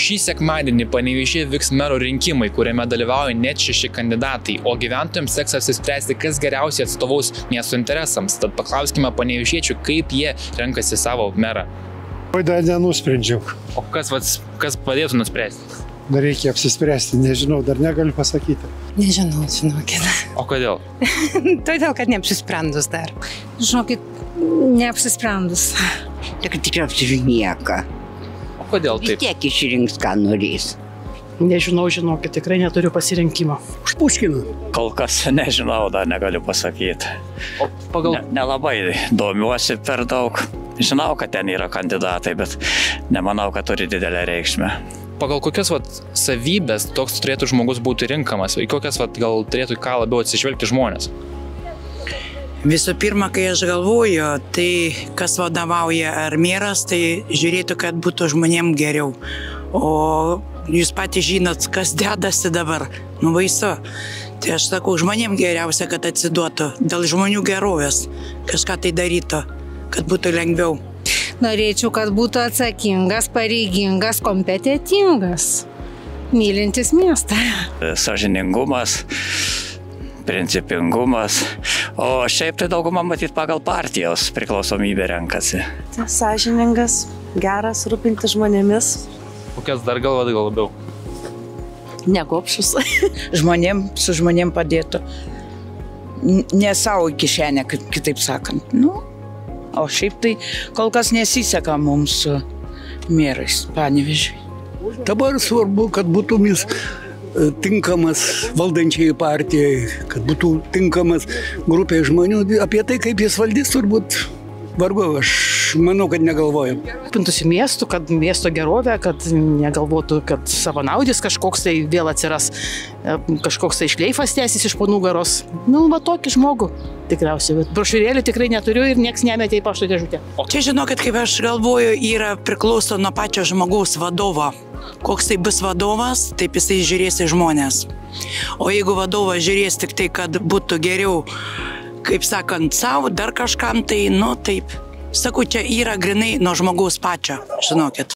Šį sekmadienį Panevėžyje vyks mero rinkimai, kuriame dalyvauja net 6 kandidatai, o gyventojams teks apsispręsti, kas geriausiai atstovaus miesto interesams. Tad paklauskime panevėžiečių, kaip jie renkasi savo merą. Dar nenusprendžiau. O kas padėtų nuspręsti? Dar reikia apsispręsti, nežinau, dar negaliu pasakyti. Nežinau, žinokit. O kodėl? Todėl, kad neapsisprendus dar. Žinokit, neapsisprendus. Tikriausiai nieko. O kodėl taip? Vis tiek išrinks, ką norės. Nežinau, žinokit, tikrai neturiu pasirinkimo. Už Puškiną. Kol kas nežinau, dar negaliu pasakyti. O pagal... Nelabai domiuosi per daug. Žinau, kad ten yra kandidatai, bet nemanau, kad turi didelę reikšmę. Pagal kokias savybės toks turėtų žmogus būti rinkamas? Į kokias gal turėtų ką labiau atsižvelgti žmonės? Visų pirma, kai aš galvoju, tai kas vadovauja ar meras, tai žiūrėtų, kad būtų žmonėm geriau. O jūs patys žinot, kas dedasi dabar, baisu. Tai aš sakau, žmonėm geriausia, kad atsiduotų, dėl žmonių gerovės kažką tai darytų, kad būtų lengviau. Norėčiau, kad būtų atsakingas, pareigingas, kompetentingas, mylintis miestą. Sąžiningumas, principingumas, o šiaip tai dauguma matyt pagal partijos priklausomybę renkasi. Sąžiningas, geras, rūpintis žmonėmis. Kokias dar galvot labiau? Negopšus. Su žmonėm padėtų. Ne savo kišenę, kitaip sakant. O šiaip tai kol kas nesiseka mums su merais Panevėžiui. Dabar svarbu, kad būtų tinkamas valdančiai partijai, kad būtų tinkamas grupė žmonių. Apie tai, kaip jis valdys, turbūt vargu, aš manau, kad negalvojam. Pintųsi miestų, kad miesto gerovė, kad negalvotų, kad savanaudis kažkoks tai vėl atsiras, kažkoks tai šleifas tęsis iš po nugaros. Va tokį žmogų tikriausiai, bet brošiūrėlį tikrai neturiu ir nieks nemetė į pašto dėžutę. Čia žinokit, kaip aš galvoju, yra priklauso nuo pačio žmogaus vadovo. Koks tai bus vadovas, taip jisai žiūrės į žmonės. O jeigu vadovas žiūrės tik tai, kad būtų geriau, kaip sakant, savo, dar kažkam, tai, taip. Sakau, čia yra grinai nuo žmogaus pačio, žinokit.